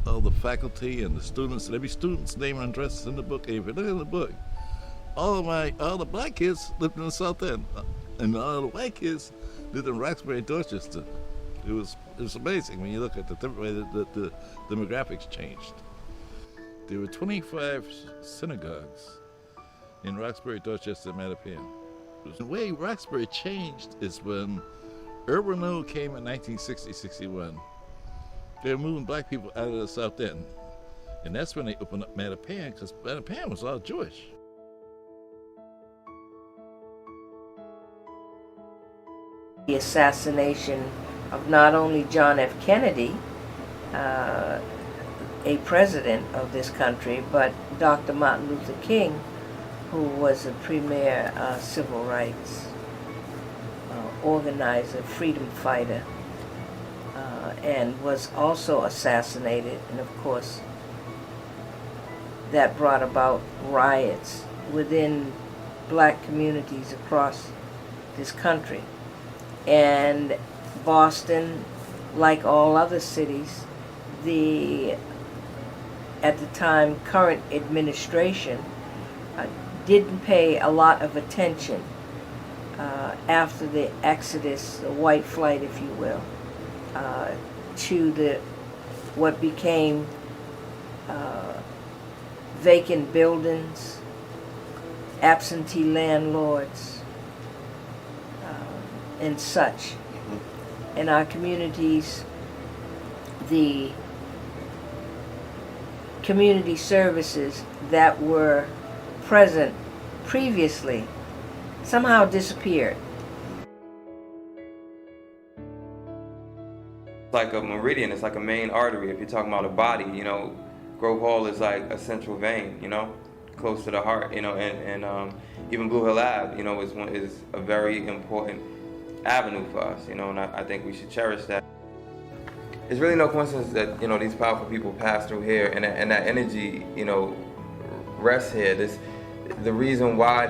all the faculty and the students, and every student's name and address is in the book. And if you look in the book, all the black kids lived in the South End, and all the white kids lived in Roxbury and Dorchester. It was amazing when you look at the different way that the demographics changed. There were 25 synagogues in Roxbury, Dorchester, and Mattapan. The way Roxbury changed is when urban renewal came in 1960-61. They were moving black people out of the South End. And that's when they opened up Mattapan, because Mattapan was all Jewish. The assassination of not only John F. Kennedy, a president of this country, but Dr. Martin Luther King, who was a premier civil rights organizer, freedom fighter, and was also assassinated. And of course, that brought about riots within black communities across this country. And Boston, like all other cities, at the time, current administration didn't pay a lot of attention after the exodus, the white flight, if you will, to what became vacant buildings, absentee landlords, and such. In our communities, the community services that were present previously somehow disappeared. It's like a meridian, it's like a main artery. If you're talking about a body, Grove Hall is like a central vein, close to the heart, and even Blue Hill Ave, is a very important avenue for us, and I think we should cherish that. It's really no coincidence that, these powerful people pass through here, and that energy, rests here. The reason why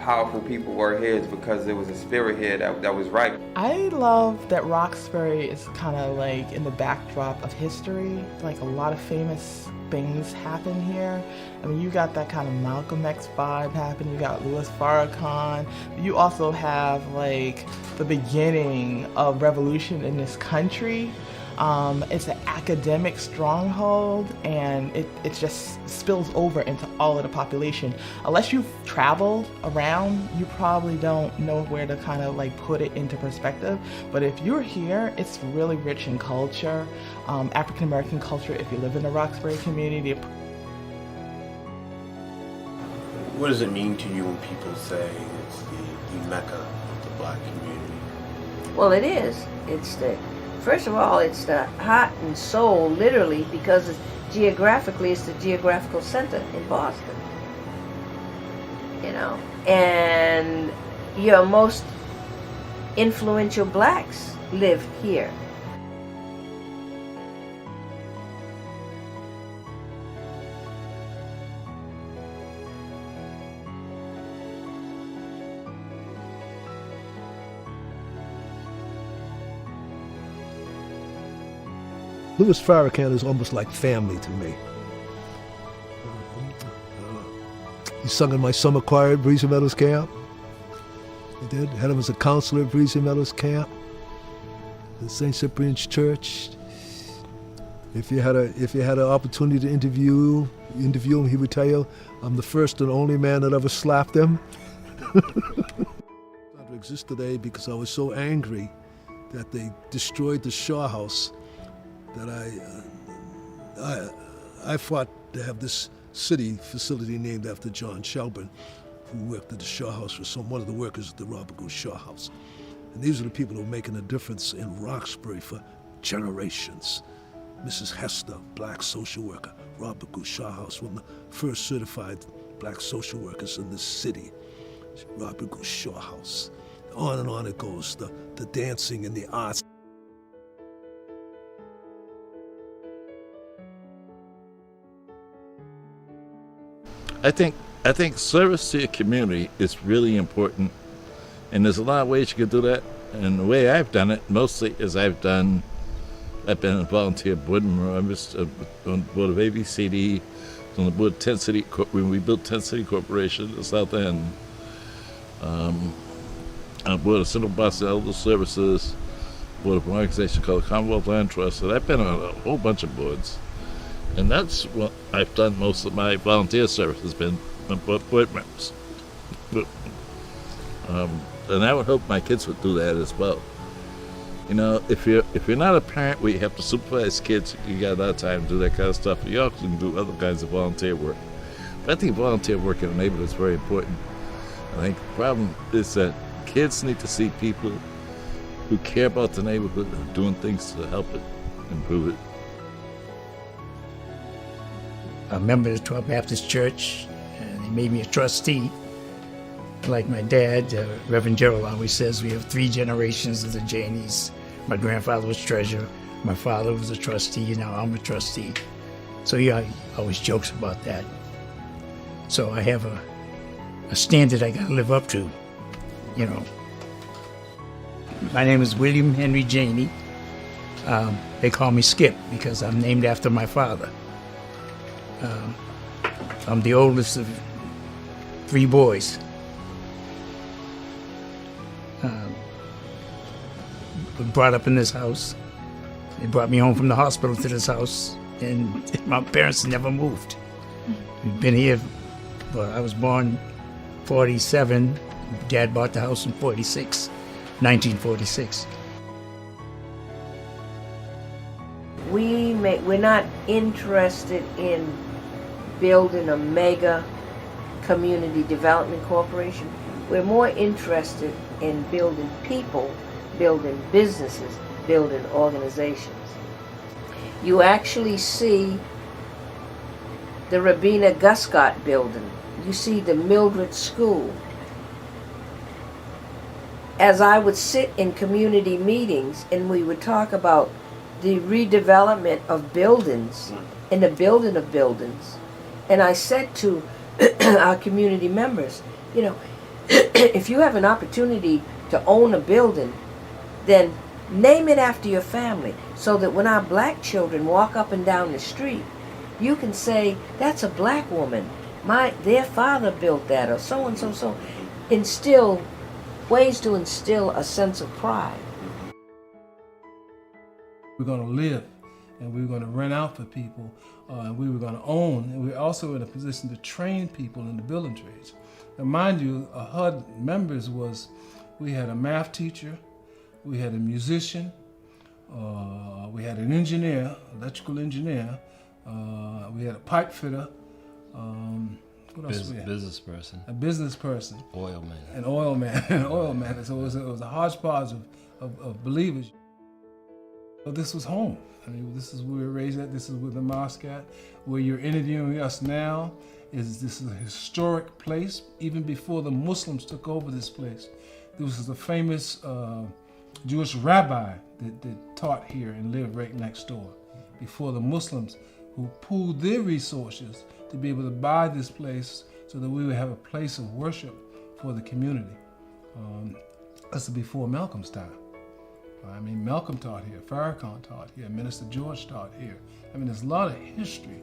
powerful people were here is because there was a spirit here that was right. I love that Roxbury is kind of like in the backdrop of history. Like a lot of famous things happen here. I mean, you got that kind of Malcolm X vibe happening. You got Louis Farrakhan. You also have like the beginning of revolution in this country. It's an academic stronghold, and it just spills over into all of the population. Unless you've traveled around, you probably don't know where to kind of like put it into perspective. But if you're here, it's really rich in culture, African American culture, if you live in the Roxbury community. What does it mean to you when people say it's the Mecca of the black community? Well, it is. First of all, it's the heart and soul, literally, because geographically, it's the geographical center in Boston. And your most influential blacks live here. Louis Farrakhan is almost like family to me. He sung in my summer choir at Breezy Meadows Camp. He did. Had him as a counselor at Breezy Meadows Camp, at St. Cyprian's Church. If you had an opportunity to interview him, he would tell you, "I'm the first and only man that ever slapped him." Not to exist today because I was so angry that they destroyed the Shaw House. That I fought to have this city facility named after John Shelburne, who worked at the Shaw House, was one of the workers at the Robert Goose Shaw House. And these are the people who are making a difference in Roxbury for generations. Mrs. Hester, black social worker, Robert Goose Shaw House, one of the first certified black social workers in this city, Robert Goose Shaw House. On and on it goes, the dancing and the arts. I think service to your community is really important, and there's a lot of ways you can do that. And the way I've done it mostly is I've done I've been a volunteer board member. I was on the board of ABCD, on the board of 10 City, when we built 10 City Corporation in the South End. On the board of Central Boston Elder Services, board of an organization called Commonwealth Land Trust. And I've been on a whole bunch of boards. And that's what I've done most of my volunteer service, has been board members. And I would hope my kids would do that as well. You know, if you're not a parent where you have to supervise kids, you got a lot of time to do that kind of stuff. You also can do other kinds of volunteer work. But I think volunteer work in a neighborhood is very important. I think the problem is that kids need to see people who care about the neighborhood and doing things to help it, improve it. I'm a member of the 12th Baptist Church, and they made me a trustee. Like my dad, Reverend Gerald always says, we have 3 generations of the Janeys. My grandfather was treasurer, my father was a trustee, and now I'm a trustee. So he always jokes about that. So I have a standard I gotta live up to, you know. My name is William Henry Janey. They call me Skip because I'm named after my father. I'm the oldest of 3 boys. Was brought up in this house. They brought me home from the hospital to this house, and my parents never moved. We've been here, but I was born 47. Dad bought the house in 1946. We're not interested in building a mega community development corporation. We're more interested in building people, building businesses, building organizations. You actually see the Rabina Guscott building. You see the Mildred School. As I would sit in community meetings and we would talk about the redevelopment of buildings and the building of buildings, and I said to our community members, you know, if you have an opportunity to own a building, then name it after your family, so that when our black children walk up and down the street, you can say, that's a black woman. Their father built that, or so and so, so. Instill ways to instill a sense of pride. We're going to live, and we're going to rent out for people, and we were going to own, and we're also in a position to train people in the building trades. Now, mind you, HUD members we had a math teacher, we had a musician, we had an engineer, electrical engineer, we had a pipe fitter, what else we had? Business person. A business person. Oil man. An oil man. An oil man. So it was a hodgepodge of believers. But this was home. I mean, this is where we were raised at. This is where the mosque at. Where you're interviewing us now this is a historic place. Even before the Muslims took over this place, this was a famous Jewish rabbi that taught here and lived right next door. Before the Muslims, who pooled their resources to be able to buy this place so that we would have a place of worship for the community. That's before Malcolm's time. I mean, Malcolm taught here, Farrakhan taught here, Minister George taught here. I mean, there's a lot of history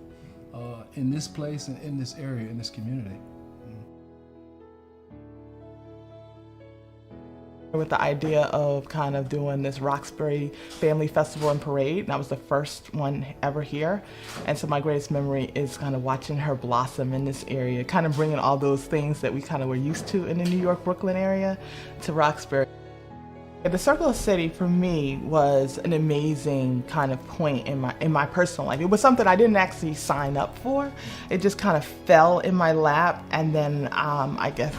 in this place and in this area, in this community. With the idea of kind of doing this Roxbury Family Festival and Parade, and I was the first one ever here. And so my greatest memory is kind of watching her blossom in this area, kind of bringing all those things that we kind of were used to in the New York, Brooklyn area to Roxbury. The Circle of City for me was an amazing kind of point in my personal life. It was something I didn't actually sign up for. It just kind of fell in my lap, and then I guess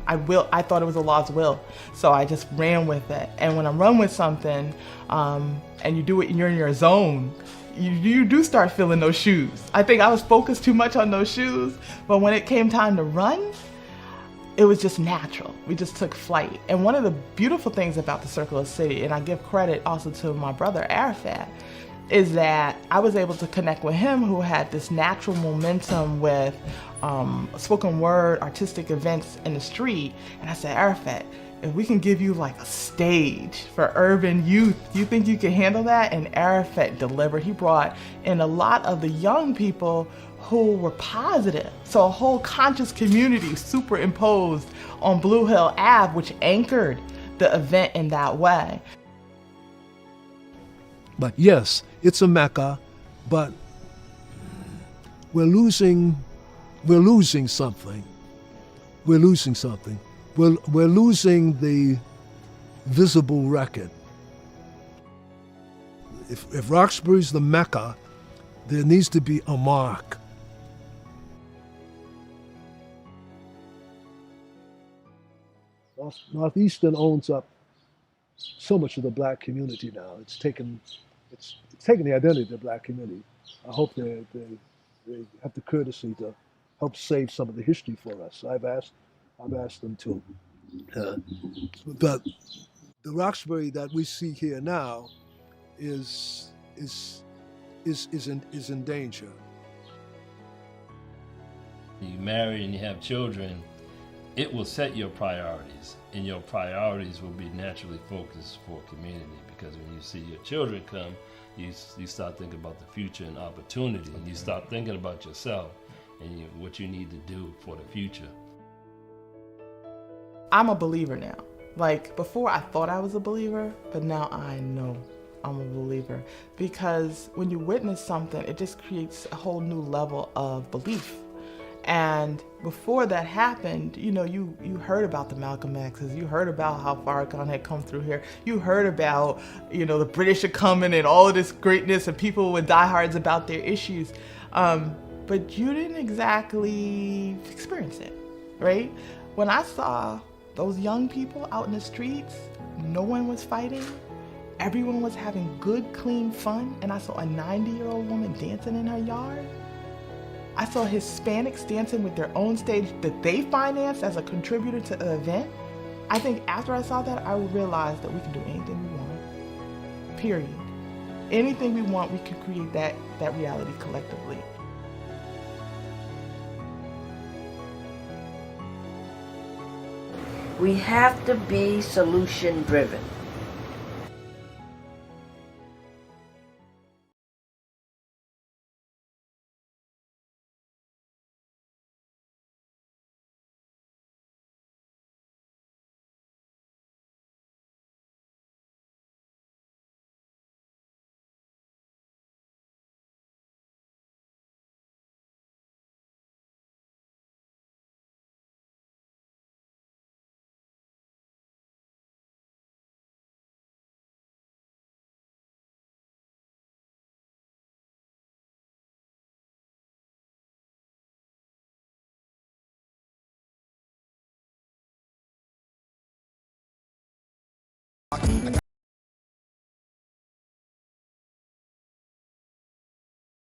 I thought it was a law's will, so I just ran with it. And when I run with something, and you do it and you're in your zone, you do start feeling those shoes. I think I was focused too much on those shoes, but when it came time to run, it was just natural. We just took flight. And one of the beautiful things about the Circle of City, and I give credit also to my brother Arafat, is that I was able to connect with him, who had this natural momentum with spoken word, artistic events in the street. And I said, Arafat, if we can give you like a stage for urban youth, do you think you can handle that? And Arafat delivered. He brought in a lot of the young people who were positive. So a whole conscious community superimposed on Blue Hill Ave, which anchored the event in that way. But yes, it's a Mecca, but we're losing something. We're losing something. We're losing the visible record. If Roxbury's the Mecca, there needs to be a mark. Northeastern owns up so much of the black community now. It's taken the identity of the black community. I hope they have the courtesy to help save some of the history for us. I've asked them to. But the Roxbury that we see here now is in danger. You marry and you have children, it will set your priorities, and your priorities will be naturally focused for community, because when you see your children come, you start thinking about the future and opportunity, and you start thinking about yourself and what you need to do for the future. I'm a believer now. Like, before I thought I was a believer, but now I know I'm a believer, because when you witness something, it just creates a whole new level of belief. And before that happened, you know, you heard about the Malcolm X's, you heard about how Farrakhan had come through here, you heard about, you know, the British are coming and all of this greatness and people with diehards about their issues, but you didn't exactly experience it, right? When I saw those young people out in the streets, no one was fighting, everyone was having good, clean fun, and I saw a 90-year-old woman dancing in her yard. I saw Hispanics dancing with their own stage that they financed as a contributor to the event. I think after I saw that, I realized that we can do anything we want, period. Anything we want, we can create that reality collectively. We have to be solution driven.